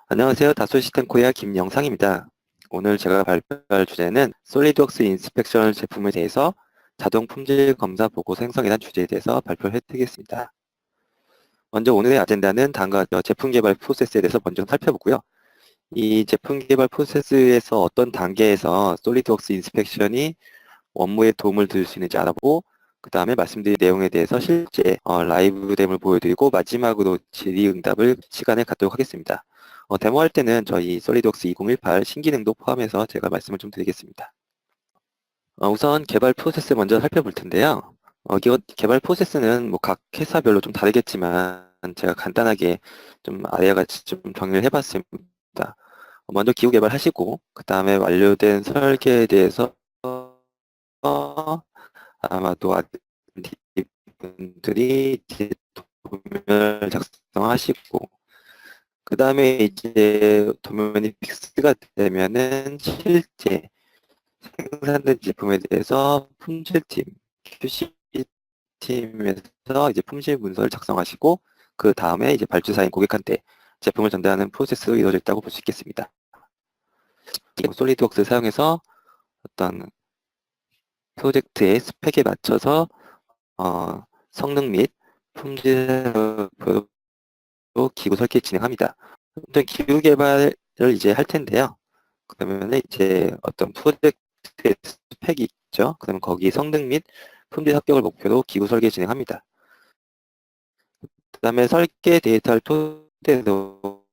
안녕하세요. 다솔시스템 코리아 김영상입니다. 오늘 제가 발표할 주제는 솔리드웍스 인스펙션 제품에 대해서 자동 품질 검사 보고 생성이라는 주제에 대해서 발표를 해드리겠습니다. 먼저 오늘의 아젠다는 다음과 같은 제품 개발 프로세스에 대해서 먼저 살펴보고요. 이 제품 개발 프로세스에서 어떤 단계에서 솔리드웍스 인스펙션이 업무에 도움을 줄 수 있는지 알아보고 그 다음에 말씀드린 내용에 대해서 실제 라이브 데모를 보여드리고 마지막으로 질의응답을 시간을 갖도록 하겠습니다. 데모할 때는 저희 솔리드웍스 2018 신기능도 포함해서 제가 말씀을 좀 드리겠습니다. 우선 개발 프로세스 먼저 살펴볼 텐데요. 이거 개발 프로세스는 뭐 각 회사별로 좀 다르겠지만 제가 간단하게 좀 아래와 같이 좀 정리를 해봤습니다. 먼저 기후 개발하시고 그 다음에 완료된 설계에 대해서 아마도 분들이 이제 도면을 작성하시고 그 다음에 이제 도면이 픽스가 되면은 실제 생산된 제품에 대해서 품질팀, QC팀에서 이제 품질 문서를 작성하시고 그 다음에 이제 발주사인 고객한테 제품을 전달하는 프로세스로 이루어져 있다고 볼 수 있겠습니다. 솔리드웍스 사용해서 어떤 프로젝트의 스펙에 맞춰서 성능 및 품질로 기구 설계 진행합니다. 어떤 기구 개발을 이제 할 텐데요. 그러면 이제 어떤 프로젝트의 스펙이 있죠. 그러면 거기 성능 및 품질 합격을 목표로 기구 설계 진행합니다. 그 다음에 설계 데이터를 토대로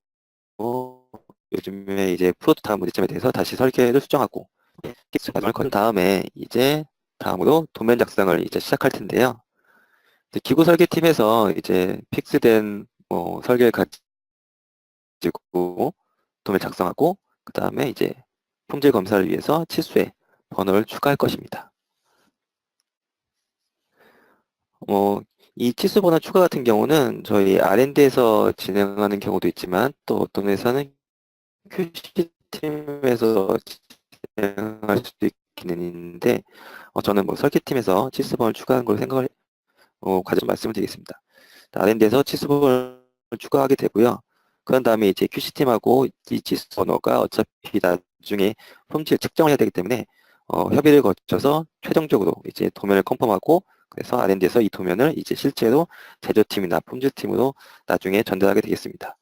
요즘에 이제 프로토타입 문제점에 대해서 다시 설계를 수정하고 과정을 건 다음에 이제 다음으로 도면 작성을 이제 시작할 텐데요. 기구 설계팀에서 이제 픽스된 설계를 가지고 도면 작성하고 그 다음에 이제 품질 검사를 위해서 치수에 번호를 추가할 것입니다. 이 치수 번호 추가 같은 경우는 저희 R&D에서 진행하는 경우도 있지만 또 어떤 회사는 QC팀에서 진행할 수도 있기는 있는데 저는 뭐 설계팀에서 치수 번호를 추가하는 걸 생각을 가지고 말씀을 드리겠습니다. R&D에서 치수 번호를 추가하게 되고요. 그런 다음에 이제 QC팀하고 이 치수 번호가 어차피 나중에 품질 측정을 해야 되기 때문에 협의를 거쳐서 최종적으로 이제 도면을 컨펌하고 그래서 R&D에서 이 도면을 이제 실제로 제조팀이나 품질팀으로 나중에 전달하게 되겠습니다.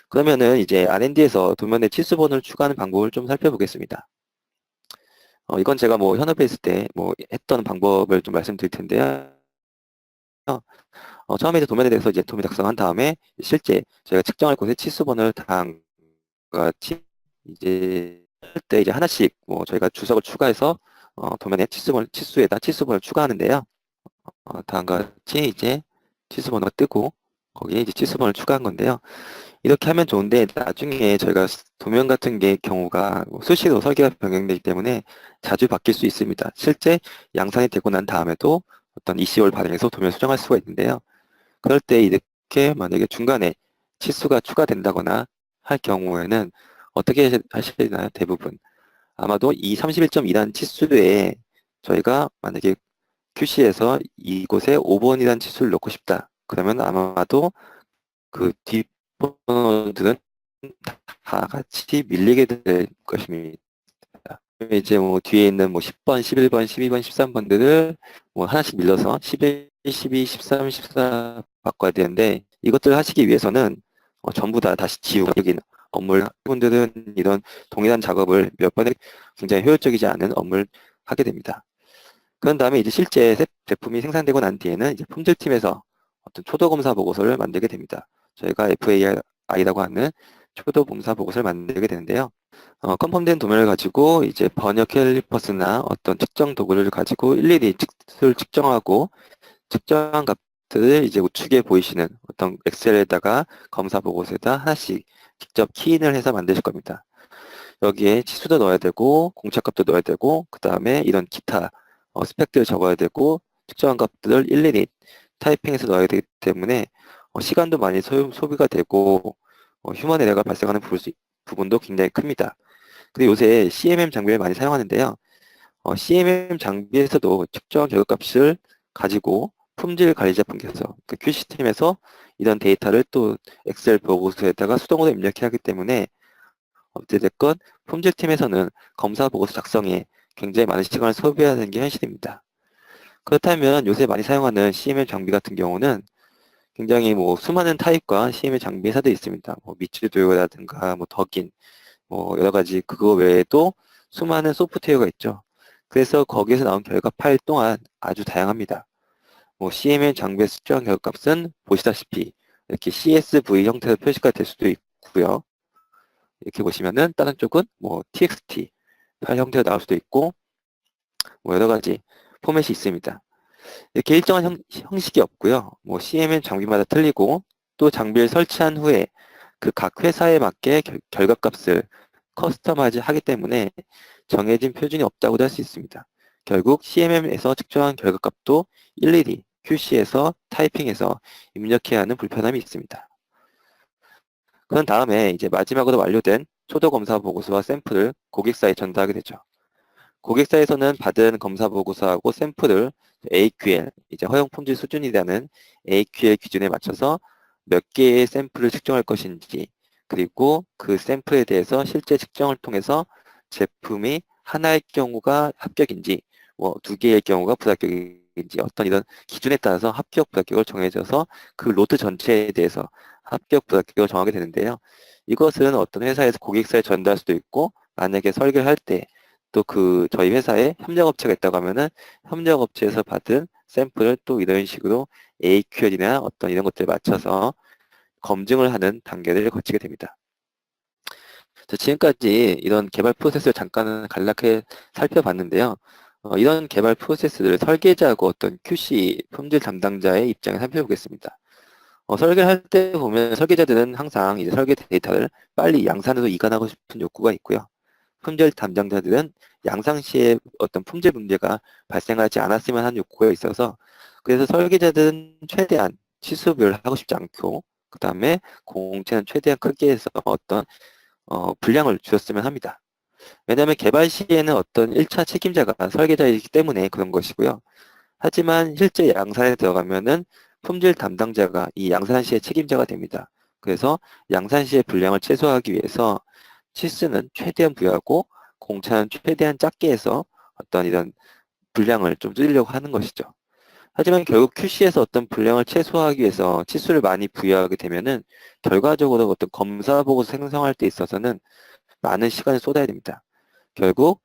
그러면은 이제 R&D에서 도면에 치수 번호를 추가하는 방법을 좀 살펴보겠습니다. 이건 제가 뭐 현업에 있을 때 뭐 했던 방법을 좀 말씀드릴 텐데요. 처음에 이제 도면에 대해서 이제 도면 작성한 다음에 실제 저희가 측정할 곳에 치수번호를 다음과 같이 이제 할 때 이제 하나씩 뭐 저희가 주석을 추가해서 도면에 치수에다 치수번호를 추가하는데요. 다음과 같이 이제 치수번호가 뜨고 거기에 이제 치수번호를 추가한 건데요. 이렇게 하면 좋은데 나중에 저희가 도면 같은 게 경우가 수시로 설계가 변경되기 때문에 자주 바뀔 수 있습니다. 실제 양산이 되고 난 다음에도 어떤 ECO를 발행해서 도면을 수정할 수가 있는데요. 그럴 때 이렇게 만약에 중간에 치수가 추가된다거나 할 경우에는 어떻게 하시나요? 대부분. 아마도 이 31.2란 치수에 저희가 만약에 QC에서 이곳에 5번이라는 치수를 넣고 싶다. 그러면 아마도 그 뒷번호들은 다 같이 밀리게 될 것입니다. 이제 뭐 뒤에 있는 뭐 10번, 11번, 12번, 13번들을 뭐 하나씩 밀려서 11, 12, 13, 14 바꿔야 되는데 이것들을 하시기 위해서는 전부 다 다시 지우고 여기 업무를 분들은 이런 동일한 작업을 몇 번에 굉장히 효율적이지 않은 업무를 하게 됩니다. 그런 다음에 이제 실제 제품이 생산되고 난 뒤에는 이제 품질팀에서 어떤 초도검사 보고서를 만들게 됩니다. 저희가 FAI라고 하는 초도검사 보고서를 만들게 되는데요. 컨펌된 도면을 가지고 이제 번역 캘리퍼스나 어떤 측정 도구를 가지고 일일이 치수를 측정하고 측정한 값들을 이제 우측에 보이시는 어떤 엑셀에다가 검사 보고서에다 하나씩 직접 키인을 해서 만드실 겁니다. 여기에 치수도 넣어야 되고 공차값도 넣어야 되고 그 다음에 이런 기타 스펙들을 적어야 되고 측정한 값들을 일일이 타이핑해서 넣어야 되기 때문에 시간도 많이 소비가 되고 휴먼 에러가 발생하는 부분도 굉장히 큽니다. 근데 요새 CMM 장비를 많이 사용하는데요. CMM 장비에서도 측정 결과값을 가지고 품질 관리 제품께서 그 QC팀에서 이런 데이터를 또 엑셀 보고서에다가 수동으로 입력해야 하기 때문에 어찌됐건 품질팀에서는 검사 보고서 작성에 굉장히 많은 시간을 소비해야 하는 게 현실입니다. 그렇다면 요새 많이 사용하는 CMM 장비 같은 경우는 굉장히 뭐 수많은 타입과 CMM 장비 회사들이 있습니다. 뭐 미츠도요라든가 뭐 덕인, 뭐 여러 가지 그거 외에도 수많은 소프트웨어가 있죠. 그래서 거기에서 나온 결과 파일 또한 아주 다양합니다. 뭐 CMM 장비의 수정 결과값은 보시다시피 이렇게 CSV 형태로 표시가 될 수도 있고요. 이렇게 보시면은 다른 쪽은 뭐 TXT 파일 형태로 나올 수도 있고 뭐 여러 가지 포맷이 있습니다. 이렇게 일정한 형식이 없고요. 뭐 CMM 장비마다 틀리고 또 장비를 설치한 후에 그 각 회사에 맞게 결과값을 커스터마이즈 하기 때문에 정해진 표준이 없다고도 할 수 있습니다. 결국 CMM에서 측정한 결과값도 일일이 QC에서 타이핑해서 입력해야 하는 불편함이 있습니다. 그런 다음에 이제 마지막으로 완료된 초도 검사 보고서와 샘플을 고객사에 전달하게 되죠. 고객사에서는 받은 검사 보고서하고 샘플을 AQL, 이제 허용 품질 수준이라는 AQL 기준에 맞춰서 몇 개의 샘플을 측정할 것인지, 그리고 그 샘플에 대해서 실제 측정을 통해서 제품이 하나의 경우가 합격인지, 뭐 두 개의 경우가 불합격인지 어떤 이런 기준에 따라서 합격, 불합격을 정해져서 그 로트 전체에 대해서 합격, 불합격을 정하게 되는데요. 이것은 어떤 회사에서 고객사에 전달할 수도 있고, 만약에 설계를 할 때 또 그 저희 회사에 협력업체가 있다고 하면은 협력업체에서 받은 샘플을 또 이런 식으로 AQL이나 어떤 이런 것들에 맞춰서 검증을 하는 단계를 거치게 됩니다. 지금까지 이런 개발 프로세스를 잠깐 간략하게 살펴봤는데요. 이런 개발 프로세스를 설계자하고 어떤 QC 품질 담당자의 입장에 살펴보겠습니다. 설계할 때 보면 설계자들은 항상 이제 설계 데이터를 빨리 양산으로 이관하고 싶은 욕구가 있고요. 품질 담당자들은 양상 시에 어떤 품질 문제가 발생하지 않았으면 하는 욕구가 있어서 그래서 설계자들은 최대한 치수비를 하고 싶지 않고 그 다음에 공체는 최대한 크게 해서 어떤 분량을 줄였으면 합니다. 왜냐하면 개발 시에는 어떤 1차 책임자가 설계자이기 때문에 그런 것이고요. 하지만 실제 양산에 들어가면은 품질 담당자가 이 양산 시의 책임자가 됩니다. 그래서 양산 시의 분량을 최소화하기 위해서 치수는 최대한 부여하고 공차는 최대한 작게 해서 어떤 이런 분량을 좀 줄이려고 하는 것이죠. 하지만 결국 QC에서 어떤 분량을 최소화하기 위해서 치수를 많이 부여하게 되면은 결과적으로 어떤 검사 보고서 생성할 때 있어서는 많은 시간을 쏟아야 됩니다. 결국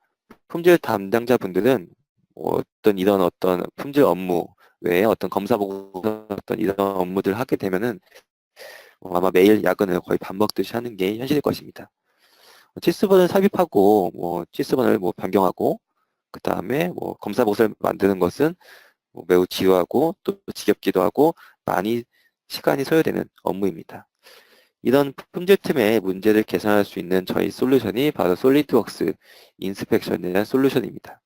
품질 담당자분들은 어떤 이런 어떤 품질 업무 외에 어떤 검사 보고서 어떤 이런 업무들을 하게 되면은 아마 매일 야근을 거의 밥 먹듯이 하는 게 현실일 것입니다. 치수번을 삽입하고 치수번을 변경하고 그 다음에 검사 보고서를 만드는 것은 매우 지루하고 또 지겹기도 하고 많이 시간이 소요되는 업무입니다. 이런 품질팀의 문제를 개선할 수 있는 저희 솔루션이 바로 솔리드웍스 인스펙션이라는 솔루션입니다.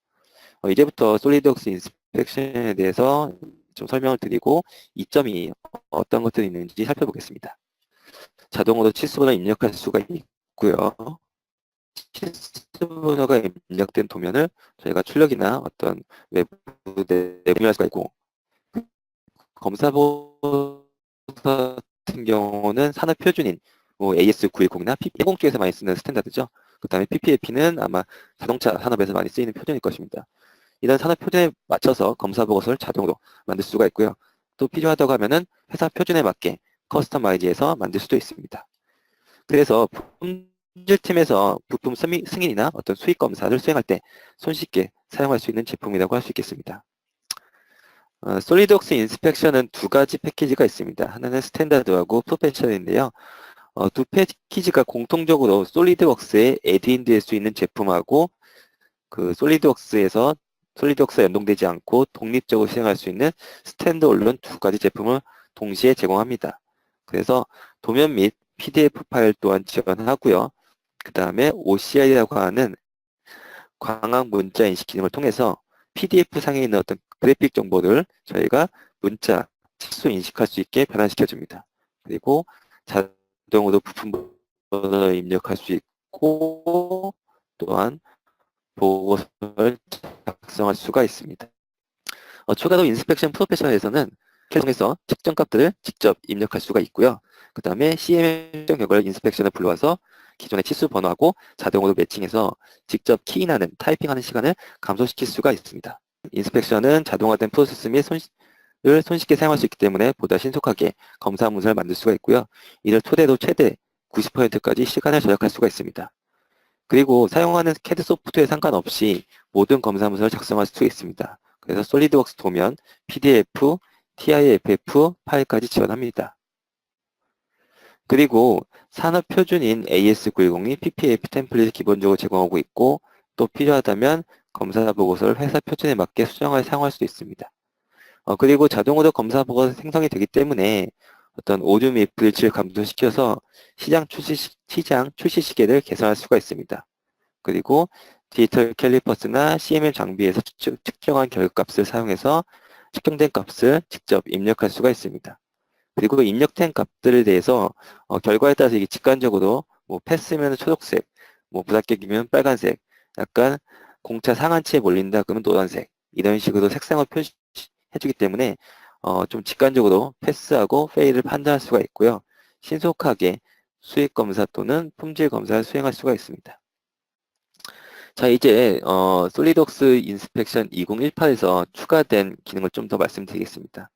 이제부터 솔리드웍스 인스펙션에 대해서 좀 설명을 드리고 이점이 어떤 것들이 있는지 살펴보겠습니다. 자동으로 치수번호를 입력할 수가 있고요. 치수번호가 입력된 도면을 저희가 출력이나 어떤 외부 내부할 수가 있고 검사 보고서 같은 경우는 산업 표준인 AS910이나 PP10 쪽에서 많이 쓰는 스탠다드죠. 그 다음에 PPAP는 아마 자동차 산업에서 많이 쓰이는 표준일 것입니다. 이런 산업 표준에 맞춰서 검사 보고서를 자동으로 만들 수가 있고요. 또 필요하다고 하면은 회사 표준에 맞게 커스터마이즈해서 만들 수도 있습니다. 그래서 품질팀에서 부품 승인이나 어떤 수익 검사를 수행할 때 손쉽게 사용할 수 있는 제품이라고 할 수 있겠습니다. 솔리드웍스 인스펙션은 두 가지 패키지가 있습니다. 하나는 스탠다드하고 프로페셔널인데요. 두 패키지가 공통적으로 솔리드웍스에 애드인 될 수 있는 제품하고 그 솔리드웍스가 연동되지 않고 독립적으로 시행할 수 있는 스탠드얼론 두 가지 제품을 동시에 제공합니다. 그래서 도면 및 PDF 파일 또한 지원하고요. 그 다음에 OCR이라고 하는 광학 문자 인식 기능을 통해서 PDF 상에 있는 어떤 그래픽 정보를 저희가 문자, 치수 인식할 수 있게 변환시켜 줍니다. 그리고 자동으로 부품 번호를 입력할 수 있고 또한 보고서를 작성할 수가 있습니다. 추가로 인스펙션 프로페셔널에서는 통해서 측정 값들을 직접 입력할 수가 있고요. 그 다음에 CMM 결과를 인스펙션을 불러와서 기존의 치수 번호하고 자동으로 매칭해서 직접 키인하는, 타이핑하는 시간을 감소시킬 수가 있습니다. 인스펙션은 자동화된 프로세스 및 를 손쉽게 사용할 수 있기 때문에 보다 신속하게 검사 문서를 만들 수가 있고요. 이를 토대로 최대 90%까지 시간을 절약할 수가 있습니다. 그리고 사용하는 CAD 소프트에 상관없이 모든 검사 문서를 작성할 수 있습니다. 그래서 솔리드웍스 도면, PDF, TIFF 파일까지 지원합니다. 그리고 산업 표준인 AS910이 PPAP 템플릿을 기본적으로 제공하고 있고 또 필요하다면 검사 보고서를 회사 표준에 맞게 수정하여 사용할 수 있습니다. 그리고 자동으로 검사 보고서 생성이 되기 때문에 어떤 오류 및 불일치를 감소시켜서 시장 출시 시기를 개선할 수가 있습니다. 그리고 디지털 캘리퍼스나 CMM 장비에서 측정한 결과값을 사용해서 측정된 값을 직접 입력할 수가 있습니다. 그리고 입력된 값들에 대해서 결과에 따라서 이게 직관적으로 뭐 패스면 초록색, 뭐 부합격이면 빨간색, 약간 공차 상한치에 몰린다 그러면 노란색 이런 식으로 색상을 표시해주기 때문에 좀 직관적으로 패스하고 페일을 판단할 수가 있고요. 신속하게 수익 검사 또는 품질 검사를 수행할 수가 있습니다. 자, 이제 솔리드웍스 인스펙션 2018에서 추가된 기능을 좀 더 말씀드리겠습니다.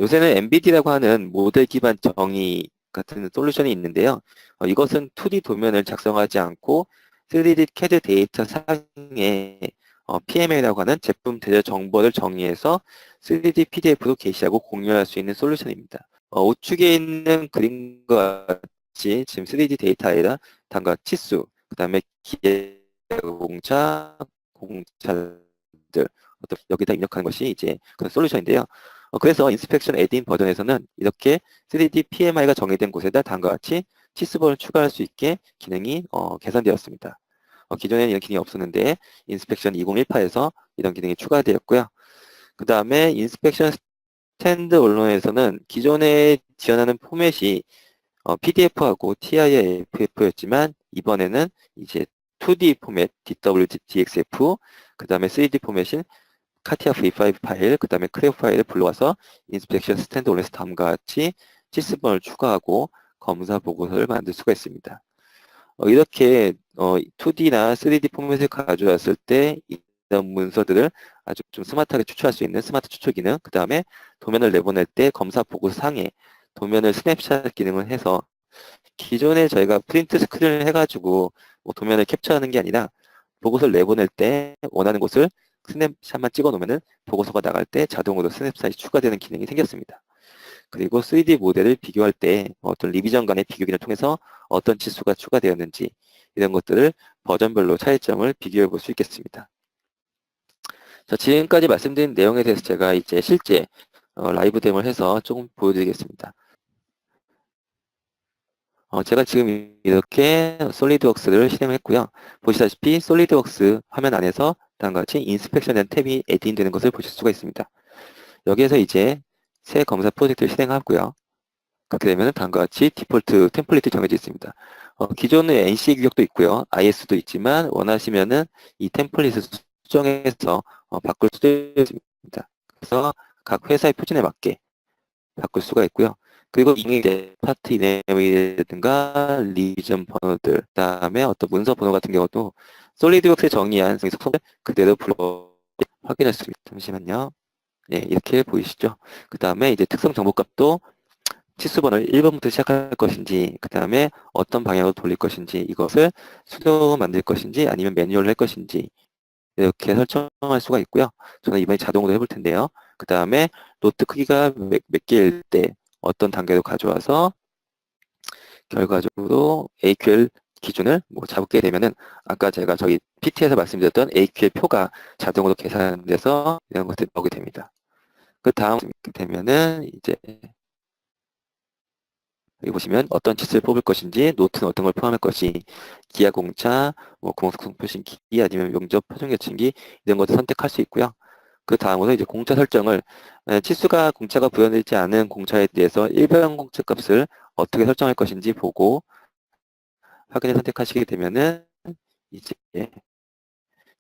요새는 MBD라고 하는 모델 기반 정의 같은 솔루션이 있는데요. 이것은 2D 도면을 작성하지 않고 3D CAD 데이터 상에 PMA라고 하는 제품 대여 정보를 정의해서 3D PDF로 게시하고 공유할 수 있는 솔루션입니다. 우측에 있는 그림과 같이 지금 3D 데이터에다 다음과 치수, 그 다음에 기계 공차들 여기다 입력하는 것이 이제 그런 솔루션인데요. 그래서 인스펙션 에딘 버전에서는 이렇게 3D PMI가 정의된 곳에다 다음과 같이 치수번을 추가할 수 있게 기능이 개선되었습니다. 기존에는 이런 기능이 없었는데 인스펙션 2018에서 이런 기능이 추가되었고요. 그 다음에 인스펙션 스탠드 언론에서는 기존에 지원하는 포맷이 PDF하고 TIFF였지만 이번에는 이제 2D 포맷 DWDXF, 그 다음에 3D 포맷인 카티아 V5 파일, 그 다음에 크레오 파일을 불러와서 인스펙션 스탠드 올에서 다음과 같이 치스번을 추가하고 검사 보고서를 만들 수가 있습니다. 이렇게 2D나 3D 포맷을 가져왔을 때 이런 문서들을 아주 좀 스마트하게 추출할 수 있는 스마트 추출 기능, 그 다음에 도면을 내보낼 때 검사 보고서 상에 도면을 스냅샷 기능을 해서 기존에 저희가 프린트 스크린을 해가지고 뭐 도면을 캡처하는 게 아니라 보고서를 내보낼 때 원하는 곳을 스냅샷만 찍어 놓으면 보고서가 나갈 때 자동으로 스냅샷이 추가되는 기능이 생겼습니다. 그리고 3D 모델을 비교할 때 어떤 리비전 간의 비교기를 통해서 어떤 치수가 추가되었는지 이런 것들을 버전별로 차이점을 비교해 볼 수 있겠습니다. 자, 지금까지 말씀드린 내용에 대해서 제가 이제 실제 라이브 데모를 해서 조금 보여드리겠습니다. 제가 지금 이렇게 솔리드웍스를 실행했고요. 보시다시피 솔리드웍스 화면 안에서 다음과 같이 인스펙션이라는 탭이 에딩되는 것을 보실 수가 있습니다. 여기에서 이제 새 검사 프로젝트를 실행하고요. 그렇게 되면 다음과 같이 디폴트 템플릿이 정해져 있습니다. 기존의 NC 규격도 있고요. IS도 있지만 원하시면은 이 템플릿을 수정해서 바꿀 수도 있습니다. 그래서 각 회사의 표준에 맞게 바꿀 수가 있고요. 그리고 이제 파트 이네임이라든가 리전 번호들, 그다음에 어떤 문서 번호 같은 경우도 솔리드웍스에 정의한 속성을 그대로 불러 확인할 수 있습니다. 잠시만요. 네, 이렇게 보이시죠? 그 다음에 이제 특성 정보값도 치수번호를 1번부터 시작할 것인지, 그 다음에 어떤 방향으로 돌릴 것인지, 이것을 수동으로 만들 것인지, 아니면 매뉴얼로 할 것인지, 이렇게 설정할 수가 있고요. 저는 이번에 자동으로 해볼 텐데요. 그 다음에 노트 크기가 몇 개일 때 어떤 단계로 가져와서 결과적으로 AQL 기준을 뭐 잡게 되면은 아까 제가 저희 PT에서 말씀드렸던 AQL 표가 자동으로 계산돼서 이런 것들이 나오게 됩니다. 그 다음 되면은 이제 여기 보시면 어떤 치수를 뽑을 것인지, 노트는 어떤 걸 포함할 것이, 기하 공차, 뭐 구멍속성 표신기, 아니면 용접 표준 계층기 이런 것을 선택할 수 있고요. 그 다음으로 이제 공차 설정을 치수가 공차가 부여되지 않은 공차에 대해서 일반 공차 값을 어떻게 설정할 것인지 보고 확인을 선택하시게 되면은 이제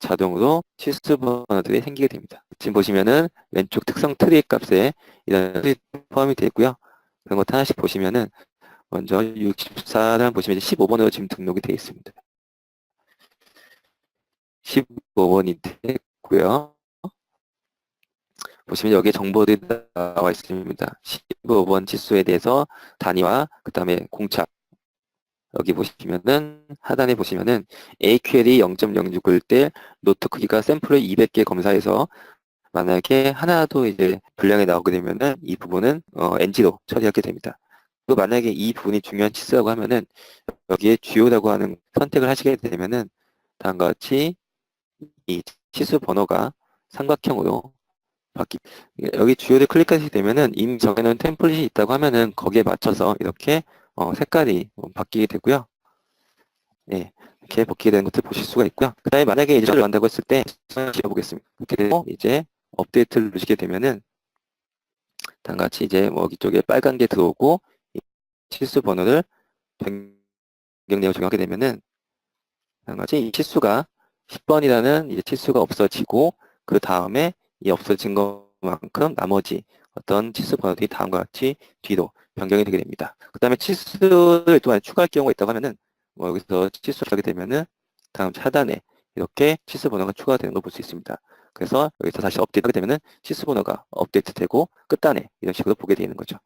자동으로 치수 번호들이 생기게 됩니다. 지금 보시면은 왼쪽 특성 트리 값에 이런 트리 포함이 되어 있고요. 그런 것 하나씩 보시면은 먼저 64를 보시면 이제 15번으로 지금 등록이 되어 있습니다. 15번이 됐고요. 보시면 여기에 정보들이 나와 있습니다. 15번 치수에 대해서 단위와 그 다음에 공차, 여기 보시면은 하단에 보시면은 AQL이 0.061 때 노트 크기가 샘플을 200개 검사해서 만약에 하나도 이제 분량이 나오게 되면은 이 부분은 NG로 처리하게 됩니다. 또 만약에 이 부분이 중요한 치수라고 하면은 여기에 주요라고 하는 선택을 하시게 되면은 다음과 같이 이 치수 번호가 삼각형으로 여기 주요를 클릭하시게 되면은 이미 정해놓은 템플릿이 있다고 하면은 거기에 맞춰서 이렇게 색깔이 바뀌게 되고요. 예, 이렇게 바뀌게 되는 것을 보실 수가 있고요. 그 다음에 만약에 이제 를 한다고 했을 때 지어보겠습니다. 이렇게 되고 이제 업데이트를 누르시게 되면은 다음과 같이 이제 뭐 이쪽에 빨간 게 들어오고 치수 번호를 변경 내용 적용하게 되면은 다음과 같이 이 치수가 10번이라는 이제 치수가 없어지고 그 다음에 이 없어진 것만큼 나머지 어떤 치수 번호들이 다음과 같이 뒤로 변경이 되게 됩니다. 그 다음에 치수를 또 추가할 경우가 있다고 하면은 뭐 여기서 치수를 하게 되면은 다음 차단에 이렇게 치수 번호가 추가되는 걸 볼 수 있습니다. 그래서 여기서 다시 업데이트하게 되면은 치수 번호가 업데이트되고 끝단에 이런 식으로 보게 되는 거죠.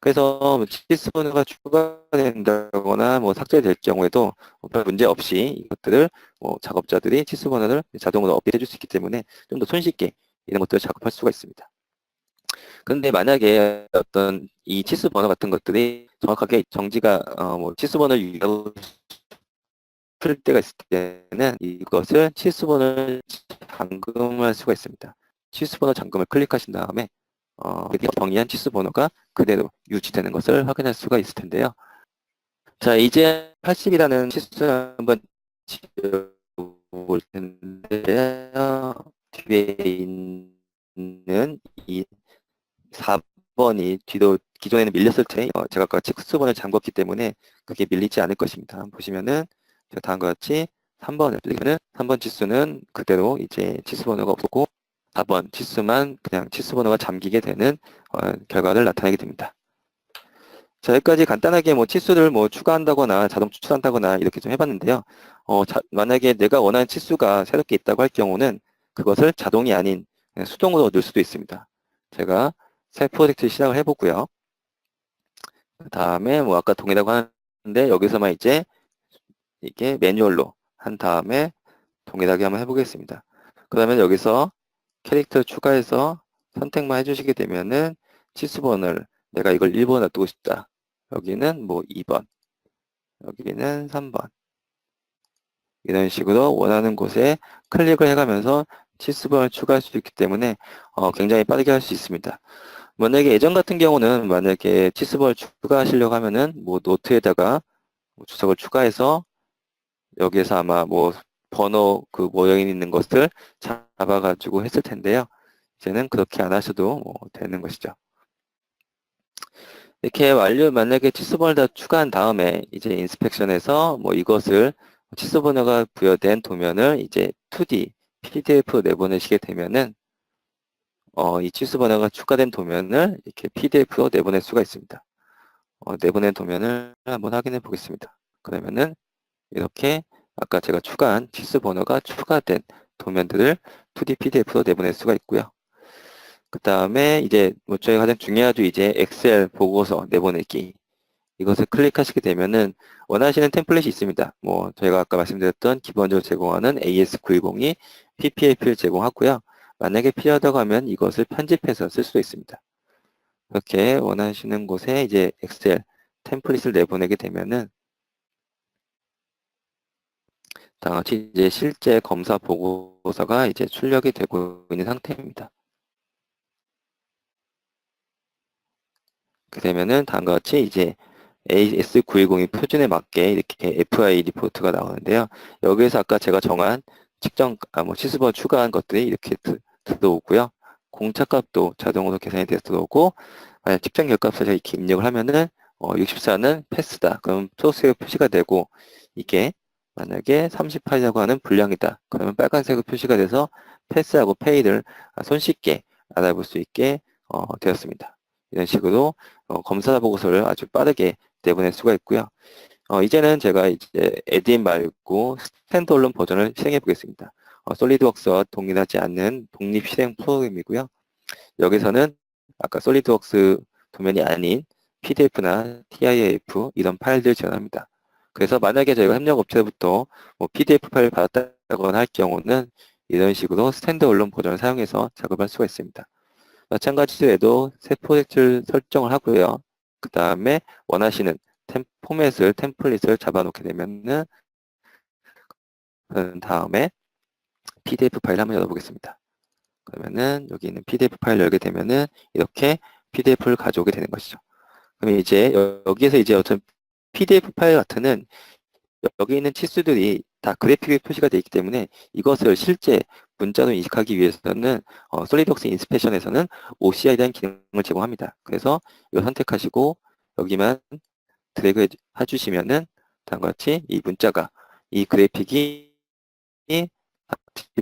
그래서 치수 번호가 추가된다거나 뭐 삭제될 경우에도 별 문제 없이 이것들을 뭐 작업자들이 치수 번호를 자동으로 업데이트 해줄 수 있기 때문에 좀 더 손쉽게 이런 것들을 작업할 수가 있습니다. 그런데 만약에 어떤 이 치수 번호 같은 것들이 정확하게 정지가 뭐 치수 번호를 유지하고 풀 때가 있을 때는 이것을 치수 번호를 잠금할 수가 있습니다. 치수 번호 잠금을 클릭하신 다음에 정의한 치수 번호가 그대로 유지되는 것을 확인할 수가 있을 텐데요. 자, 이제 80이라는 치수를 한번 지어볼 텐데요. 뒤에 있는 이 4번이 뒤로 기존에는 밀렸을 때 제가 아까 치수번을 잠궜기 때문에 그게 밀리지 않을 것입니다. 보시면은 다음과 같이 3번을 뚫리면은 3번 치수는 그대로 이제 치수번호가 없고 4번 치수만 그냥 치수번호가 잠기게 되는 결과를 나타내게 됩니다. 자, 여기까지 간단하게 뭐 치수를 뭐 추가한다거나 자동 추출한다거나 이렇게 좀 해봤는데요. 만약에 내가 원하는 치수가 새롭게 있다고 할 경우는 그것을 자동이 아닌 그냥 수동으로 넣을 수도 있습니다. 제가 새 프로젝트 시작을 해보고요. 그 다음에 뭐 아까 동일하고 하는데 여기서만 이제 이게 매뉴얼로 한 다음에 동일하게 한번 해보겠습니다. 그러면 여기서 캐릭터 추가해서 선택만 해주시게 되면은 치수번호를 내가 이걸 1번 놔두고 싶다. 여기는 뭐 2번, 여기는 3번. 이런 식으로 원하는 곳에 클릭을 해가면서 치수번호를 추가할 수 있기 때문에 굉장히 빠르게 할 수 있습니다. 만약에 예전 같은 경우는 만약에 치수번호를 추가하시려고 하면은 뭐 노트에다가 뭐 주석을 추가해서 여기에서 아마 뭐 번호 그 모형이 있는 것을 잡아가지고 했을 텐데요. 이제는 그렇게 안 하셔도 뭐 되는 것이죠. 이렇게 만약에 치수번호를 다 추가한 다음에 이제 인스펙션에서 뭐 이것을 치수번호가 부여된 도면을 이제 2D PDF로 내보내시게 되면은 이 치수번호가 추가된 도면을 이렇게 PDF로 내보낼 수가 있습니다. 내보낸 도면을 한번 확인해 보겠습니다. 그러면은 이렇게 아까 제가 추가한 치수번호가 추가된 도면들을 2D PDF로 내보낼 수가 있고요. 그 다음에 이제 뭐 저희가 가장 중요하죠. 이제 엑셀 보고서 내보내기. 이것을 클릭하시게 되면은 원하시는 템플릿이 있습니다. 뭐 저희가 아까 말씀드렸던 기본적으로 제공하는 AS910이 PPAP를 제공하고요. 만약에 필요하다고 하면 이것을 편집해서 쓸 수도 있습니다. 이렇게 원하시는 곳에 이제 엑셀 템플릿을 내보내게 되면은 다같이 이제 실제 검사 보고서가 이제 출력이 되고 있는 상태입니다. 그렇게 되면은 다음과 같이 이제 AS910이 표준에 맞게 이렇게 FI 리포트가 나오는데요. 여기에서 아까 제가 정한 뭐 치수번 추가한 것들이 이렇게 들어오고요. 공차값도 자동으로 계산이 돼서 들어오고, 만약 측정 결과값을 이렇게 입력을 하면은 64는 패스다. 그럼 소스에 표시가 되고, 이게 만약에 38이라고 하는 분량이다. 그러면 빨간색으로 표시가 돼서 패스하고 페이를 손쉽게 알아볼 수 있게 되었습니다. 이런 식으로 검사 보고서를 아주 빠르게 내보낼 수가 있고요. 이제는 제가 이제 에드인 말고 스탠드얼론 버전을 실행해 보겠습니다. 솔리드웍스와 동일하지 않는 독립 실행 프로그램이고요. 여기서는 아까 솔리드웍스 도면이 아닌 PDF나 TIF 이런 파일들을 지원합니다. 그래서 만약에 저희가 협력업체로부터 PDF 파일을 받았다거나 할 경우는 이런 식으로 스탠드얼론 버전을 사용해서 작업할 수가 있습니다. 마찬가지로 새 프로젝트를 설정을 하고요. 그 다음에 원하시는 포맷을, 템플릿을 잡아놓게 되면은 그 다음에 PDF 파일 한번 열어보겠습니다. 그러면은 여기 있는 PDF 파일 열게 되면은 이렇게 PDF를 가져오게 되는 것이죠. 그럼 이제 여기에서 이제 어떤 PDF 파일 같은 여기 있는 치수들이 다 그래픽에 표시가 되어 있기 때문에 이것을 실제 문자로 인식하기 위해서는 솔리드웍스 인스펙션에서는 OCR이라는 기능을 제공합니다. 그래서 이걸 선택하시고 여기만 드래그 해주시면은 다음과 같이 이 문자가 이 그래픽이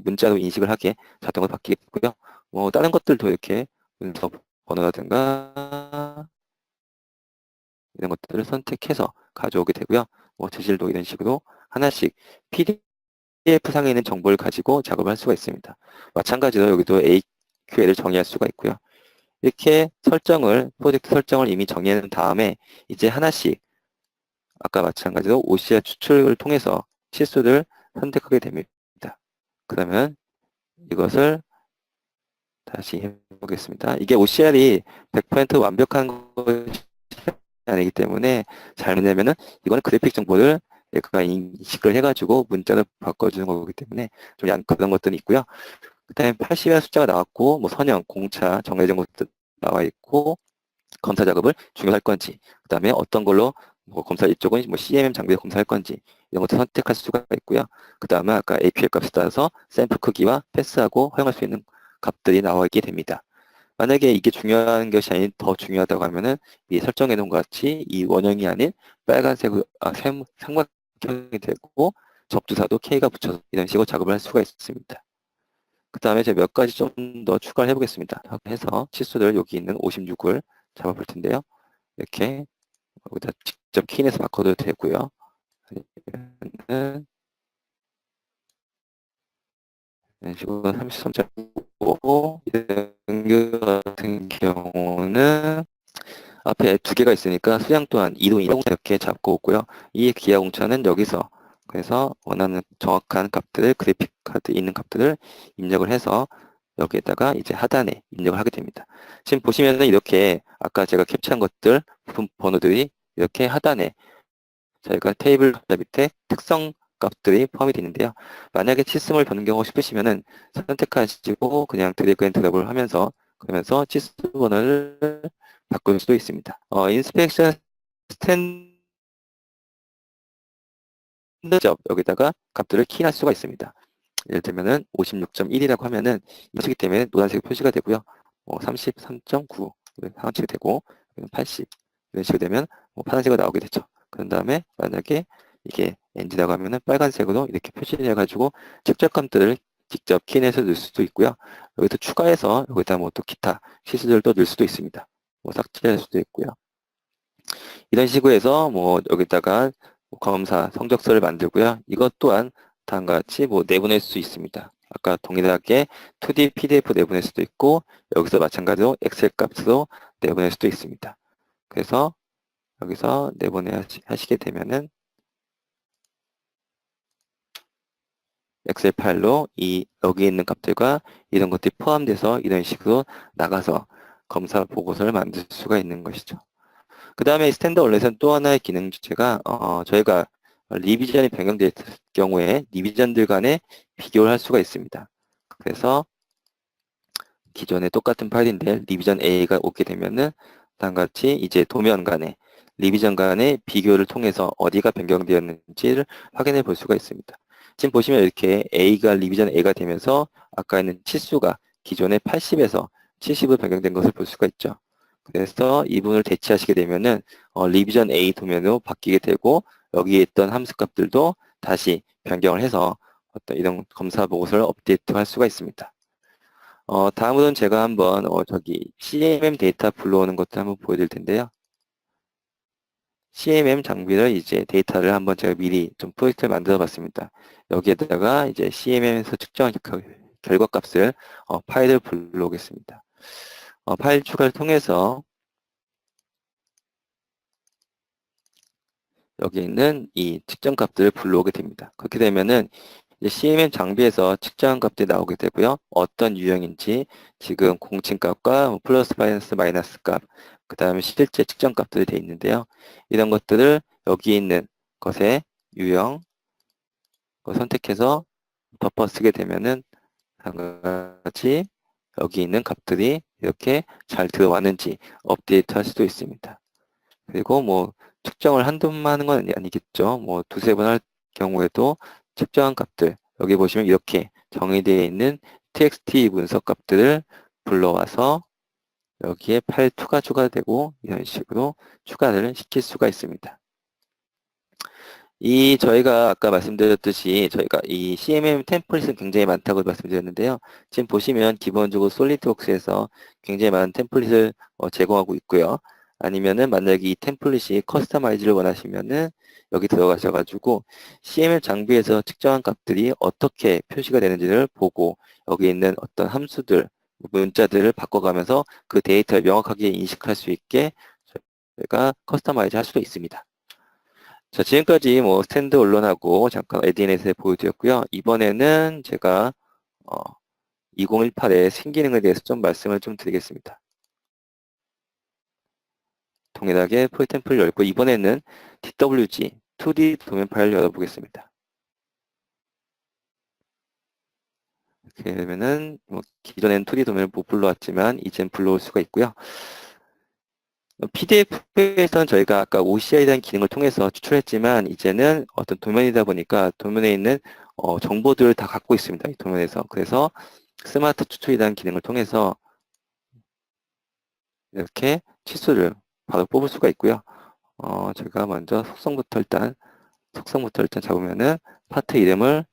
문자로 인식을 하게 자동으로 바뀌게 되고요. 다른 것들도 이렇게 문서 번호라든가 이런 것들을 선택해서 가져오게 되고요. 재질도 이런 식으로 하나씩 PDF상에 있는 정보를 가지고 작업을 할 수가 있습니다. 마찬가지로 여기도 AQL을 정의할 수가 있고요. 이렇게 프로젝트 설정을 이미 정의한 다음에 이제 하나씩 아까 마찬가지로 OCR 추출을 통해서 치수를 선택하게 됩니다. 그러면 이것을 다시 해보겠습니다. 이게 OCR이 100% 완벽한 것이 아니기 때문에 잘못되면은 이거는 그래픽 정보를 얘가 인식을 해가지고 문자로 바꿔주는 거기 때문에 좀 그런 것들이 있고요. 그 다음에 80이라는 숫자가 나왔고 선형, 공차 정해진 것도 나와 있고 검사 작업을 중요할 건지 그 다음에 어떤 걸로 검사 이쪽은 CMM 장비를 검사할 건지 이런 것도 선택할 수가 있고요. 그 다음에 아까 APL 값을 따라서 샘플 크기와 패스하고 허용할 수 있는 값들이 나와 있게 됩니다. 만약에 이게 중요한 것이 아닌 더 중요하다고 하면은 이 설정해 놓은 것 같이 이 원형이 아닌 빨간색 삼각형이 되고 접두사도 K가 붙여서 이런 식으로 작업을 할 수가 있습니다. 그 다음에 제가 몇 가지 좀 더 추가를 해보겠습니다. 해서 치수를 여기 있는 56을 잡아볼 텐데요. 이렇게 여기다 직접 키인해서 바꿔도 되고요. 이런 식으로 33.5 이런 같은 경우는 앞에 두 개가 있으니까 수량 또한 2도 이렇게 잡고 오고요. 이 기하 공차는 여기서 그래서 원하는 정확한 값들을 그래픽 카드에 있는 값들을 입력을 해서 여기에다가 이제 하단에 입력을 하게 됩니다. 지금 보시면은 이렇게 아까 제가 캡처한 것들 부품 번호들이 이렇게 하단에 저희가 테이블 밑에 특성 값들이 포함이 되어 있는데요. 만약에 치수를 변경하고 싶으시면은 선택하시고 그냥 드래그 앤 드롭을 하면서 그러면서 치수 번호를 바꿀 수도 있습니다. 인스펙션 스탠드 여기다가 값들을 키할 수가 있습니다. 예를 들면은 56.1이라고 하면은 이것이기 때문에 노란색 표시가 되고요. 33.9 상황치가 되고 80 이런 식으로 되면 파란색으로 나오게 되죠. 그런 다음에 만약에 이게 NG라고 하면은 빨간색으로 이렇게 표시를 해가지고 직접값들을 직접 키인해서 넣을 수도 있고요. 여기서 추가해서 여기다 또 기타 시수들도 넣을 수도 있습니다. 삭제할 수도 있고요. 이런 식으로 해서 여기다가 검사 성적서를 만들고요. 이것 또한 다음과 같이 내보낼 수 있습니다. 아까 동일하게 2D PDF 내보낼 수도 있고 여기서 마찬가지로 엑셀 값으로 내보낼 수도 있습니다. 그래서 여기서 내보내시게 되면은 엑셀 파일로 여기 있는 값들과 이런 것들이 포함돼서 이런 식으로 나가서 검사 보고서를 만들 수가 있는 것이죠. 그 다음에 스탠드 언론에서는 또 하나의 기능 주체가 저희가 리비전이 변경될 경우에 리비전들 간에 비교를 할 수가 있습니다. 그래서 기존에 똑같은 파일인데 리비전 A가 오게 되면은 다음과 같이 이제 도면 간에 리비전 간의 비교를 통해서 어디가 변경되었는지를 확인해 볼 수가 있습니다. 지금 보시면 이렇게 A가 리비전 A가 되면서 아까 있는 치수가 기존에 80에서 70으로 변경된 것을 볼 수가 있죠. 그래서 이 부분을 대체하시게 되면은 리비전 A 도면으로 바뀌게 되고 여기에 있던 함수 값들도 다시 변경을 해서 어떤 이런 검사 보고서를 업데이트할 수가 있습니다. 다음으로는 제가 한번 저기 CMM 데이터 불러오는 것도 한번 보여드릴 텐데요. CMM 장비를 이제 데이터를 한번 제가 미리 좀 프로젝트를 만들어 봤습니다. 여기에다가 이제 CMM에서 측정한 결과값을 파일을 불러오겠습니다. 파일 추가를 통해서 여기 있는 이 측정 값들을 불러오게 됩니다. 그렇게 되면은 이제 CMM 장비에서 측정한 값들이 나오게 되고요. 어떤 유형인지 지금 공칭값과 플러스 마이너스 마이너스 값, 그 다음에 실제 측정 값들이 되어 있는데요. 이런 것들을 여기 있는 것에 유형 선택해서 덮어 쓰게 되면은 다음과 같이 여기 있는 값들이 이렇게 잘 들어왔는지 업데이트 할 수도 있습니다. 그리고 뭐 측정을 한두 번 하는 건 아니겠죠. 뭐 두세 번 할 경우에도 측정한 값들 여기 보시면 이렇게 정의되어 있는 txt 문서 값들을 불러와서 여기에 파일 2가 추가되고 이런 식으로 추가를 시킬 수가 있습니다. 저희가 아까 말씀드렸듯이 저희가 이 CMM 템플릿은 굉장히 많다고 말씀드렸는데요. 지금 보시면 기본적으로 솔리드웍스에서 굉장히 많은 템플릿을 제공하고 있고요. 아니면은 만약에 이 템플릿이 커스터마이즈를 원하시면은 여기 들어가셔가지고 CMM 장비에서 측정한 값들이 어떻게 표시가 되는지를 보고 여기 있는 어떤 함수들, 문자들을 바꿔가면서 그 데이터를 명확하게 인식할 수 있게 저희가 커스터마이즈 할 수도 있습니다. 자, 지금까지 뭐 스탠드 언론하고 잠깐 에디넷에 보여드렸고요. 이번에는 제가 2018의 신기능에 대해서 좀 말씀을 좀 드리겠습니다. 동일하게 풀템플을 열고 이번에는 DWG 2D 도면 파일을 열어보겠습니다. 이렇게 되면은 뭐 기존에는 2D 도면을 못 불러왔지만 이젠 불러올 수가 있고요. PDF에서는 저희가 아까 OCI라는 기능을 통해서 추출했지만 이제는 어떤 도면이다 보니까 도면에 있는 정보들을 다 갖고 있습니다. 이 도면에서. 그래서 스마트 추출이라는 기능을 통해서 이렇게 치수를 바로 뽑을 수가 있고요. 제가 먼저 속성부터 일단 잡으면은 파트 이름을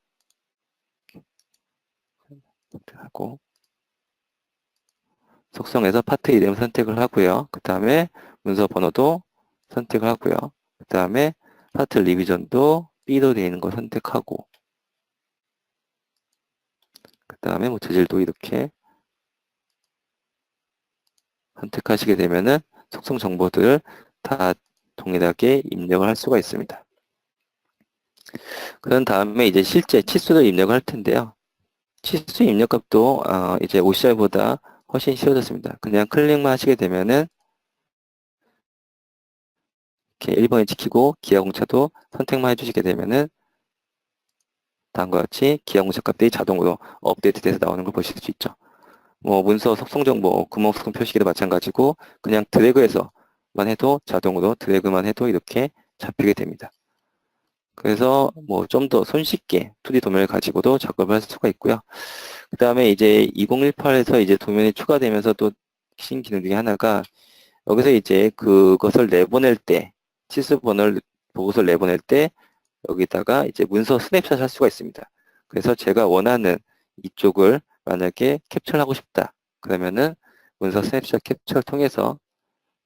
하고 속성에서 파트 이름 선택을 하고요. 그 다음에 문서 번호도 선택을 하고요. 그 다음에 파트 리비전도 B로 되어 있는 거 선택하고 그 다음에 뭐 재질도 이렇게 선택하시게 되면은 속성 정보들을 다 동일하게 입력을 할 수가 있습니다. 그런 다음에 이제 실제 치수를 입력을 할 텐데요. 치수 입력 값도 이제 OCR보다 훨씬 쉬워졌습니다. 그냥 클릭만 하시게 되면은 이렇게 1번에 찍히고 기하공차도 선택만 해주시게 되면은 다음과 같이 기하공차 값들이 자동으로 업데이트돼서 나오는 걸 보실 수 있죠. 뭐 문서 속성 정보, 구멍 속성 표시기도 마찬가지고 그냥 드래그해서만 해도 자동으로 드래그만 해도 이렇게 잡히게 됩니다. 그래서 뭐 좀 더 손쉽게 2D 도면을 가지고도 작업을 할 수가 있고요. 그 다음에 이제 2018에서 이제 도면이 추가되면서 또 신기능 중에 하나가 여기서 이제 그것을 내보낼 때 치수 번호를 보고서를 내보낼 때 여기다가 이제 문서 스냅샷 할 수가 있습니다. 그래서 제가 원하는 이쪽을 만약에 캡처를 하고 싶다. 그러면은 문서 스냅샷 캡처를 통해서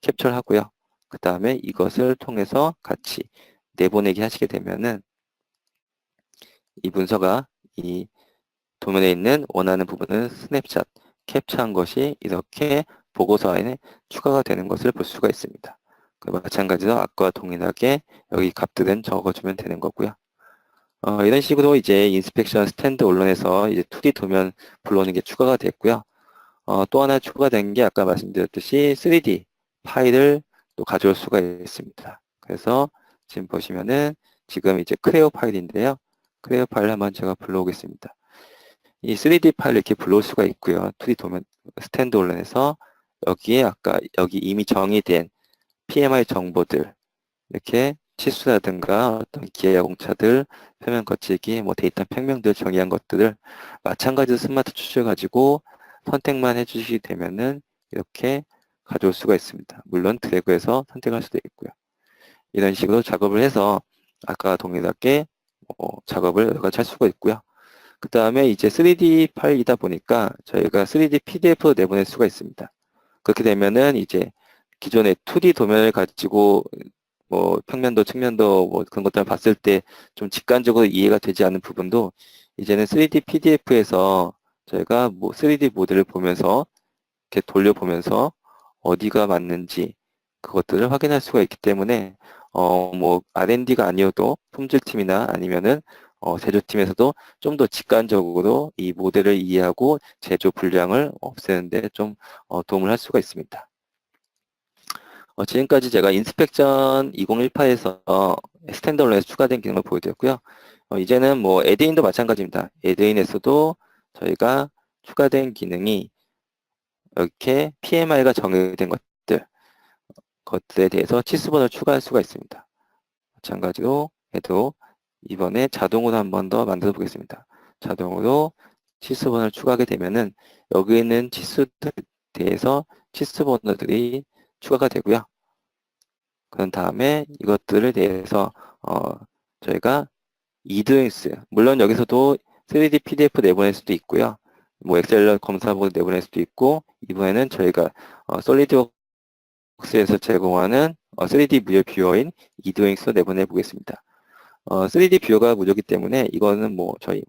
캡처를 하고요. 그 다음에 이것을 통해서 같이 내보내기 하시게 되면은 이 문서가 이 도면에 있는 원하는 부분을 스냅샷, 캡처한 것이 이렇게 보고서 안에 추가가 되는 것을 볼 수가 있습니다. 마찬가지로 아까와 동일하게 여기 값들은 적어주면 되는 거고요. 이런 식으로 이제 인스펙션 스탠드 언론에서 이제 2D 도면 불러오는 게 추가가 됐고요. 또 하나 추가된 게 아까 말씀드렸듯이 3D 파일을 또 가져올 수가 있습니다. 그래서 지금 보시면은 지금 이제 크레오 파일인데요. 크레오 파일 한번 제가 불러오겠습니다. 이 3D 파일 이렇게 불러올 수가 있고요. 2D 도면 스탠드 언론에서 여기에 아까 여기 이미 정의된 PMI 정보들 이렇게 치수라든가 어떤 기하 공차들, 표면 거치기, 뭐 데이터 평면들 정의한 것들을 마찬가지로 스마트 추출 가지고 선택만 해주시게 되면은 이렇게 가져올 수가 있습니다. 물론 드래그해서 선택할 수도 있고요. 이런 식으로 작업을 해서 아까 동일하게 작업을 여러 가지 할 수가 있고요. 그 다음에 이제 3D 파일이다 보니까 저희가 3D PDF로 내보낼 수가 있습니다. 그렇게 되면은 이제 기존의 2D 도면을 가지고 뭐 평면도, 측면도 뭐 그런 것들을 봤을 때 좀 직관적으로 이해가 되지 않는 부분도 이제는 3D PDF에서 저희가 뭐 3D 모델을 보면서 이렇게 돌려보면서 어디가 맞는지 그것들을 확인할 수가 있기 때문에 뭐 R&D가 아니어도 품질팀이나 아니면은 제조팀에서도 좀 더 직관적으로 이 모델을 이해하고 제조 불량을 없애는데 좀 도움을 할 수가 있습니다. 지금까지 제가 인스펙션 2018에서 스탠더론에서 추가된 기능을 보여드렸고요. 이제는 뭐 에드인도 마찬가지입니다. 에드인에서도 저희가 추가된 기능이 이렇게 PMI가 정의된 것들에 대해서 치수번호를 추가할 수가 있습니다. 마찬가지로 해도 이번에 자동으로 한 번 더 만들어 보겠습니다. 자동으로 치수번호를 추가하게 되면은 여기 있는 치수들에 대해서 치수번호들이 추가가 되고요. 그런 다음에 이것들에 대해서 저희가 이드윈스, 물론 여기서도 3D PDF 내보낼 수도 있고요. 뭐 엑셀러 검사본을 내보낼 수도 있고, 이번에는 저희가 솔리드웍스에서 제공하는 3D 무료 뷰어인 이드윈스로 내보내 보겠습니다. 3D 뷰어가 무료이기 때문에 이거는 뭐 저희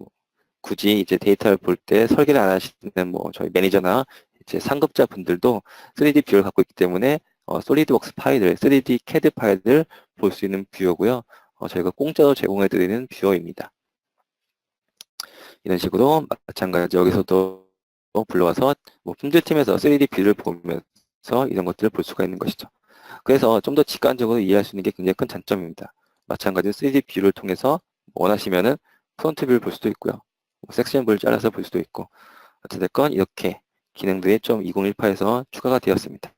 굳이 이제 데이터를 볼 때 설계를 안 하시는 뭐 저희 매니저나 이제 상급자 분들도 3D 뷰어를 갖고 있기 때문에 솔리드웍스 파일을 3D CAD 파일을 볼 수 있는 뷰어고요. 저희가 공짜로 제공해드리는 뷰어입니다. 이런 식으로 마찬가지 여기서도 불러와서 뭐 품질팀에서 3D 뷰를 보면서 이런 것들을 볼 수가 있는 것이죠. 그래서 좀 더 직관적으로 이해할 수 있는 게 굉장히 큰 장점입니다. 마찬가지로 3D 뷰를 통해서 원하시면은 프론트 뷰를 볼 수도 있고요. 섹션 뷰를 잘라서 볼 수도 있고 어찌됐건 이렇게 기능들이 좀 2018에서 추가가 되었습니다.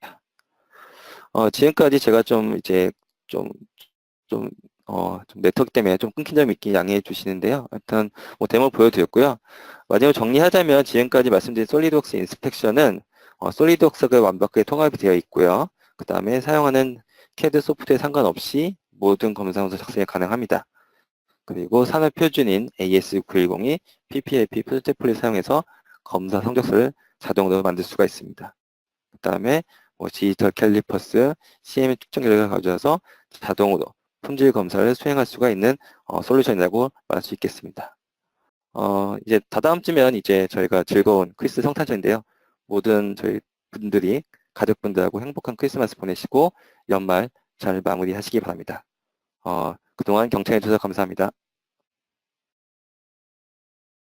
지금까지 제가 좀 이제 좀 네트워크 때문에 좀 끊긴 점이 있긴 양해해 주시는데요. 하여튼 뭐 데모 보여드렸고요. 마지막으로 정리하자면 지금까지 말씀드린 솔리드웍스 인스펙션은 솔리드웍스가 완벽하게 통합이 되어 있고요. 그 다음에 사용하는 CAD 소프트에 상관없이 모든 검사원서 작성이 가능합니다. 그리고 산업 표준인 AS910이 PPLP 프로젝트 템플릿을 사용해서 검사 성적서를 자동으로 만들 수가 있습니다. 그 다음에 뭐 디지털 캘리퍼스, CMM 측정 결과를 가져와서 자동으로 품질 검사를 수행할 수가 있는 솔루션이라고 말할 수 있겠습니다. 이제 다다음주면 이제 저희가 즐거운 크리스마스 성탄절인데요. 모든 저희 분들이 가족분들하고 행복한 크리스마스 보내시고 연말 잘 마무리하시기 바랍니다. 그동안 경청해 주셔서 감사합니다.